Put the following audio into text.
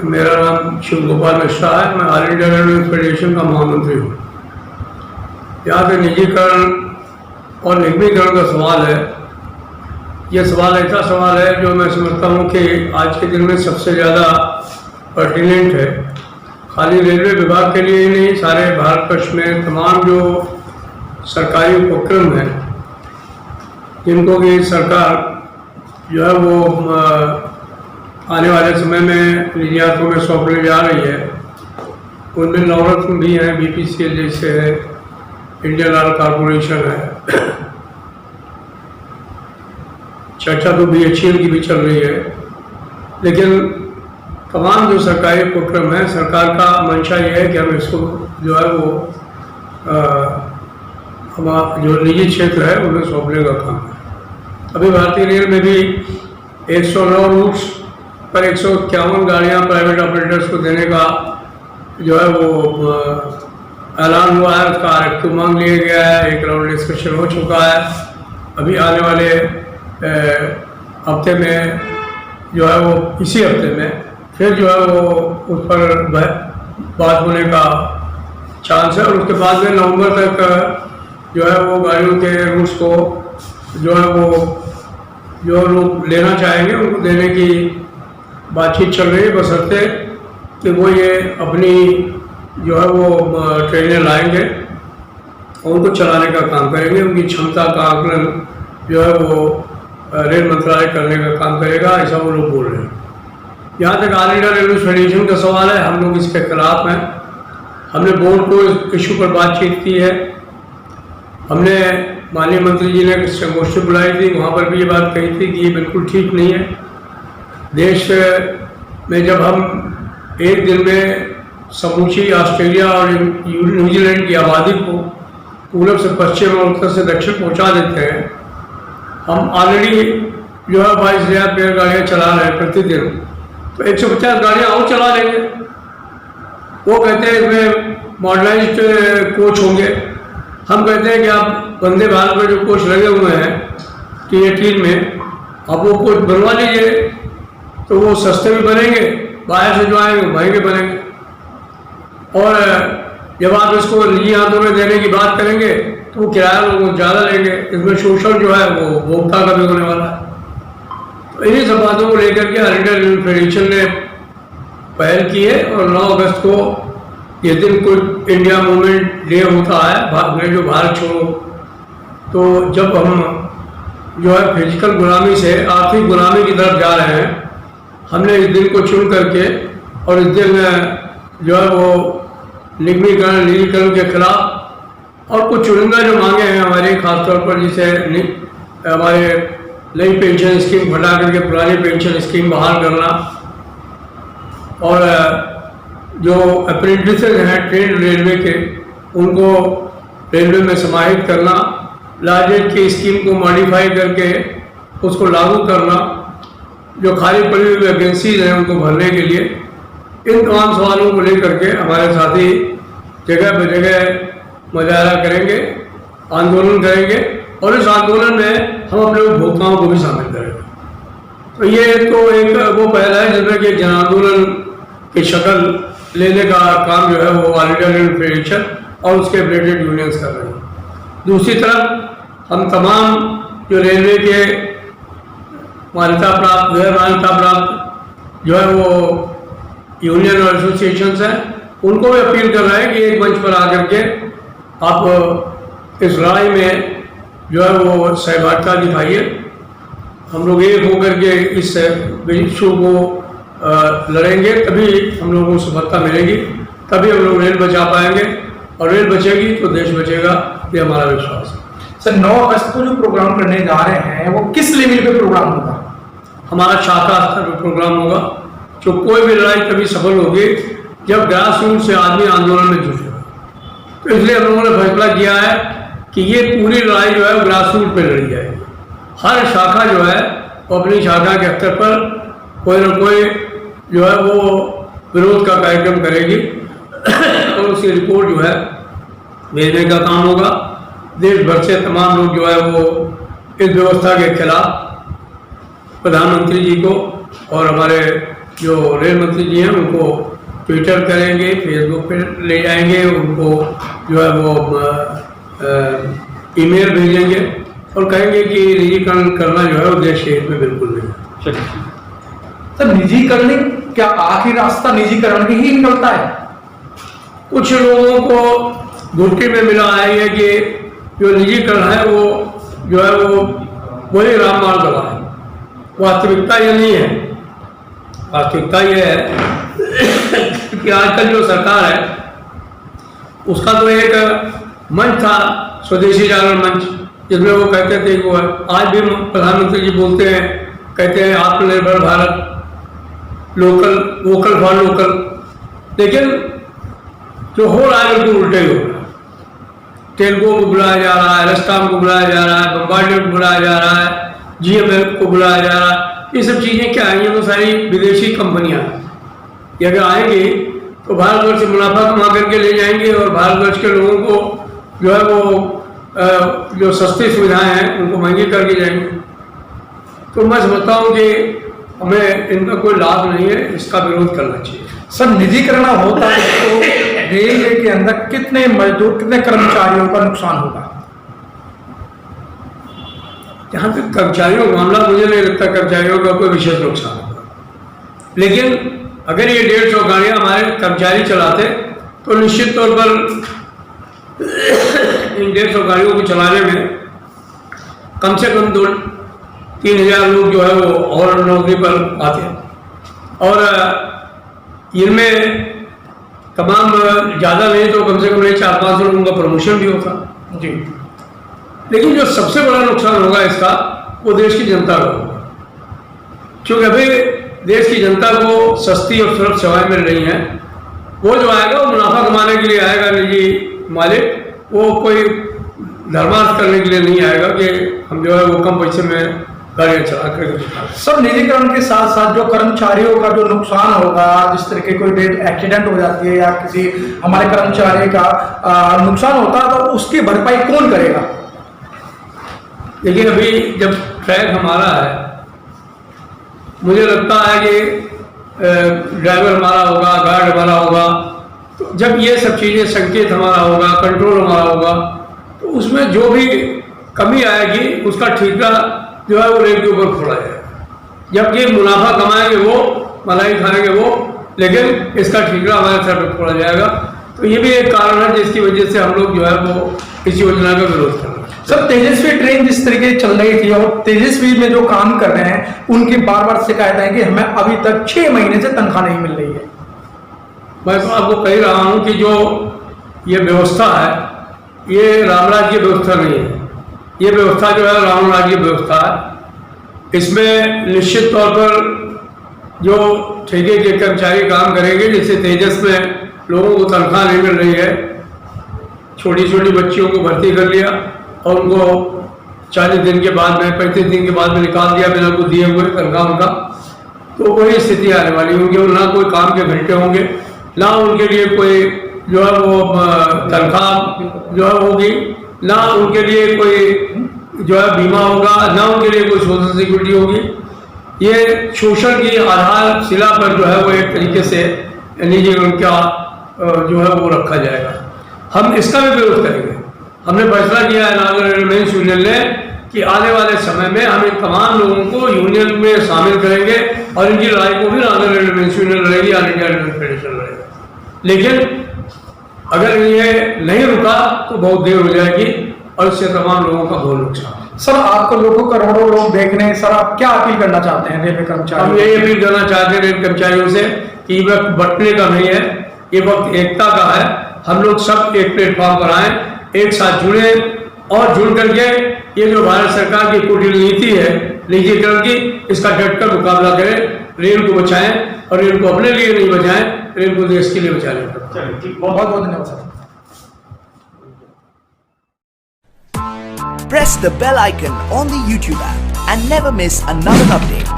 मेरा नाम शिव गोपाल मिश्रा है। मैं ऑल इंडिया रेलवे फेडरेशन का महामंत्री हूँ। यहाँ पे निजीकरण और निगमीकरण का सवाल है। ये सवाल ऐसा सवाल है जो मैं समझता हूँ कि आज के दिन में सबसे ज़्यादा पर्टिनेंट है। खाली रेलवे विभाग के लिए ही नहीं, सारे भारतवर्ष में तमाम जो सरकारी उपक्रम हैं जिनको कि सरकार जो है वो आने वाले समय में निजी हाथों में सौंपने जा रही है, उनमें नवरत्न भी हैं, BPCL जैसे है, इंडियन ऑयल कॉरपोरेशन है, चर्चा तो BHEL की भी चल रही है। लेकिन तमाम जो सरकारी उपक्रम है, सरकार का मंशा ये है कि हम इसको जो है वो हमारा जो निजी क्षेत्र है उन्हें सौंपने का काम है। अभी भारतीय रेल में भी 109 रूट्स पर 151 गाड़ियाँ प्राइवेट ऑपरेटर्स को देने का जो है वो ऐलान हुआ है। उसका RFQ मांग लिया गया है, एक राउंड डिस्कशन हो चुका है। अभी आने वाले हफ्ते में जो है वो इसी हफ्ते में फिर जो है वो उस पर बात होने का चांस है और उसके बाद में नवंबर तक जो है वो गाड़ियों के रूट्स को जो है वो जो लोग लेना चाहेंगे उनको देने की बातचीत चल रही है, बशर्ते कि वो ये अपनी जो है वो ट्रेनें लाएंगे और उनको चलाने का काम करेंगे। उनकी क्षमता का आकलन जो है वो रेल मंत्रालय करने का काम करेगा, ऐसा वो लोग बोल रहे हैं। यहाँ तक ऑल इंडिया रेलवे फेडरेशन का सवाल है, हम लोग इसके खिलाफ हैं। हमने बोर्ड को इस इशू पर बातचीत की है। हमने माननीय मंत्री जी ने संगोष्ठी बुलाई थी, वहाँ पर भी ये बात कही थी कि ये बिल्कुल ठीक नहीं है। देश में जब हम एक दिन में समूची ऑस्ट्रेलिया और न्यूजीलैंड की आबादी को पूरब से पश्चिम और उत्तर से दक्षिण पहुँचा देते हैं, हम ऑलरेडी जो है 22,000 गाड़ियाँ चला रहे हैं प्रतिदिन, तो 150 गाड़ियाँ और चला लेंगे। वो कहते हैं इसमें मॉडर्नाइज्ड कोच होंगे, हम कहते हैं कि आप वंदे भारत में जो कोच लगे हुए हैं T18 में, आप वो कोच बनवा लीजिए, तो वो सस्ते भी बनेंगे, बाहर से जो आएंगे महंगे बनेंगे। और जब आप इसको निजी हाथों में देने की बात करेंगे तो वो किराया लोग ज़्यादा लेंगे, इसमें शोषण जो है वो उपभोक्ता का भी होने वाला है। तो इन्हीं सब बातों को लेकर के ऑल इंडिया रेलवे फेडरेशन ने पहल की है और 9 अगस्त को ये दिन कुछ इंडिया मूवमेंट डे होता है, जो भारत छोड़ो। तो जब हम जो है फिजिकल गुलामी से आर्थिक गुलामी की तरफ जा रहे हैं, हमने इस दिन को चुन करके और इस दिन जो है वो निगमीकरण निजीकरण के खिलाफ और कुछ चुनिंदा जो मांगे हैं हमारे, खासतौर पर जिसे हमारे नई पेंशन स्कीम हटा करके पुरानी पेंशन स्कीम बहाल करना और जो अप्रेंटिसेस हैं ट्रेन रेलवे के उनको रेलवे में समाहित करना, लार्जेट की स्कीम को मॉडिफाई करके उसको लागू करना, जो खाली पड़ी हुई वैकेंसीज हैं उनको भरने के लिए, इन तमाम सवालों को लेकर के हमारे साथी जगह पर जगह मुजाहरा करेंगे, आंदोलन करेंगे और इस आंदोलन में हम अपने उपभोक्ताओं को भी शामिल करेंगे। तो ये तो एक वो पहला है जिसमें कि जन आंदोलन की शक्ल लेने का काम जो है वो ऑल इंडिया रेलवे फेडरेशन और उसके रिलेटेड यूनियंस कर रहे हैं। दूसरी तरफ हम तमाम जो रेलवे के मान्यता प्राप्त गैर मान्यता प्राप्त जो है वो यूनियन और एसोसिएशंस हैं, उनको भी अपील कर रहे हैं कि एक मंच पर आकर के आप इस लड़ाई में जो है वो सहभागिता दिखाइए। हम लोग एक होकर के इस इशू को लड़ेंगे, तभी हम लोगों को सफलता मिलेगी, तभी हम लोग रेल बचा पाएंगे और रेल बचेगी तो देश बचेगा, ये हमारा विश्वास है। सर 9 अगस्त को जो प्रोग्राम करने जा रहे हैं वो किस लेवल पे प्रोग्राम होगा? हमारा शाखा स्तर पर प्रोग्राम होगा। जो कोई भी लड़ाई कभी सफल होगी जब ग्रास रूट से आदमी आंदोलन में जुटेगा। तो इसलिए हम लोगों ने फैसला किया है कि ये पूरी लड़ाई जो है वो ग्रास रूट पर लड़ी जाएगी। हर शाखा जो है वो अपनी शाखा के स्तर पर कोई ना कोई जो है वो विरोध का कार्यक्रम करेगी और उसकी रिपोर्ट जो है भेजने का काम होगा। देश भर से तमाम लोग जो है वो इस व्यवस्था के खिलाफ प्रधानमंत्री जी को और हमारे जो रेल मंत्री जी हैं उनको ट्विटर करेंगे, फेसबुक पे ले जाएंगे, उनको जो है वो ईमेल भेजेंगे और कहेंगे कि निजीकरण करना जो है वो देश के हित में बिल्कुल नहीं है। सर निजीकरण क्या आखिर रास्ता निजीकरण ही निकलता है? कुछ लोगों को धुटकी में मिला है ये कि जो निजीकरण है वो जो है वो वही रामबाण दवा है। वास्तविकता ये नहीं है। वास्तविकता ये है कि आजकल जो सरकार है उसका तो एक मंच था, स्वदेशी जागरण मंच, जिसमें वो कहते थे कि वो आज भी प्रधानमंत्री जी बोलते हैं, कहते हैं आत्मनिर्भर Bharat, local, vocal for local. लेकिन जो हो रहा है बिल्कुल उल्टे ही हो रहा है। तेलुगु को बुलाया जा रहा है, रेस्टाम को बुलाया जा रहा है, बम्बार्डियर को बुलाया जा रहा है, GML को बुलाया जा रहा है। ये सब चीज़ें क्या हैं? ये तो सारी विदेशी कंपनियां हैं। ये अगर आएंगी तो भारतवर्ष से मुनाफा कमा करके ले जाएंगे और भारतवर्ष के लोगों को जो है वो जो सस्ती सुविधाएं हैं उनको महंगी करके जाएंगे। तो मैं समझता हूँ कि हमें इनका कोई लाभ नहीं है, इसका विरोध करना चाहिए। सर निजीकरण होता है तो रेलवे के अंदर कितने मजदूर, कितने कर्मचारियों का नुकसान होगा? जहाँ तक कर्मचारियों का मामला, मुझे नहीं लगता कर्मचारियों का कोई विशेष नुकसान होगा। लेकिन अगर ये 150 गाड़ियाँ हमारे कर्मचारी चलाते तो निश्चित तौर पर इन 150 गाड़ियों को चलाने में कम से कम 2-3 हज़ार लोग जो है वो और नौकरी पर आते और इनमें तमाम ज़्यादा नहीं तो कम से कम 4-5 लोगों का प्रमोशन भी होता जी। लेकिन जो सबसे बड़ा नुकसान होगा इसका वो देश की जनता को होगा, क्योंकि अभी देश की जनता को सस्ती और सुलभ सेवाएं मिल रही हैं। वो जो आएगा वो मुनाफा कमाने के लिए आएगा, निजी मालिक, वो कोई धर्मार्थ करने के लिए नहीं आएगा कि हम जो है वो कम पैसे में गाड़ियाँ चला कर। सब निजीकरण के साथ साथ जो कर्मचारियों का जो नुकसान होगा, जिस तरह के कोई एक्सीडेंट हो जाती है या किसी हमारे कर्मचारी का नुकसान होता है तो उसकी भरपाई कौन करेगा? देखिए अभी जब ट्रैक हमारा है, मुझे लगता है कि ड्राइवर हमारा होगा, गार्ड हमारा होगा, तो जब ये सब चीज़ें, संकेत हमारा होगा, कंट्रोल हमारा होगा, तो उसमें जो भी कमी आएगी उसका ठीका जो है वो रेल के ऊपर फोड़ा जाएगा। जबकि मुनाफा कमाएंगे वो, मलाई खाएंगे वो, लेकिन इसका ठीका हमारे सर पर फोड़ा जाएगा। तो ये भी एक कारण है जिसकी वजह से हम लोग जो है वो इस योजना का विरोध कर रहे हैं। सर तेजस्वी ट्रेन जिस तरीके चल रही थी और तेजस्वी में जो काम कर रहे हैं उनकी बार बार शिकायत है कि हमें अभी तक 6 महीने से तनख्वाह नहीं मिल रही है। मैं तो आपको कह रहा हूँ कि जो ये व्यवस्था है ये रामराज्य व्यवस्था नहीं है। ये व्यवस्था जो है रावण राज्य व्यवस्था है। इसमें निश्चित तौर पर जो ठेके के कर्मचारी काम करेंगे, जैसे तेजस में लोगों को तनख्वाह नहीं मिल रही है, छोटी छोटी बच्चियों को भर्ती कर लिया और उनको 40 दिन के बाद में, 35 दिन के बाद में निकाल दिया बिना कुछ दिए हुए तनख्वाह उनका। तो वही स्थिति आने वाली होगी। ना कोई काम के घंटे होंगे, ना उनके लिए कोई जो है वो तनख्वाह जो है होगी, ना उनके लिए कोई जो है बीमा होगा, ना उनके लिए कोई सोशल सिक्योरिटी होगी। ये शोषण की आधारशिला पर जो है वो एक तरीके से निजीकरण का जो है वो रखा जाएगा। हम इसका भी विरोध करेंगे। हमने फैसला किया है नागर रेलवेज यूनियन ने कि आने वाले समय में हम इन तमाम लोगों को यूनियन में शामिल करेंगे और इनकी लड़ाई को भी नागर रेलवेज यूनियन लड़ेगी, ऑल इंडिया रेलवे फेडरेशन लड़ेगा। लेकिन अगर ये नहीं रुका तो बहुत देर हो जाएगी और इससे तमाम लोगों का बहुत नुकसान। सर आपको लोगों करोड़ों लोग देख रहे हैं, सर आप क्या अपील करना चाहते हैं रेलवे कर्मचारी? हम यही अपील करना चाहते हैं रेल कर्मचारियों से कि ये वक्त बंटने का नहीं है, ये वक्त एकता का है। हम लोग सब एक प्लेटफॉर्म पर आए, एक साथ जुड़े और जुड़ करके ये जो भारत सरकार की कुटिल नीति है निजीकरण की, इसका डटकर मुकाबला करें, रेल को बचाएं और रेल को अपने लिए नहीं बचाएं, रेल को देश के लिए बचाने का। बहुत बहुत धन्यवाद sir. Press the bell icon on the YouTube app and never miss another update.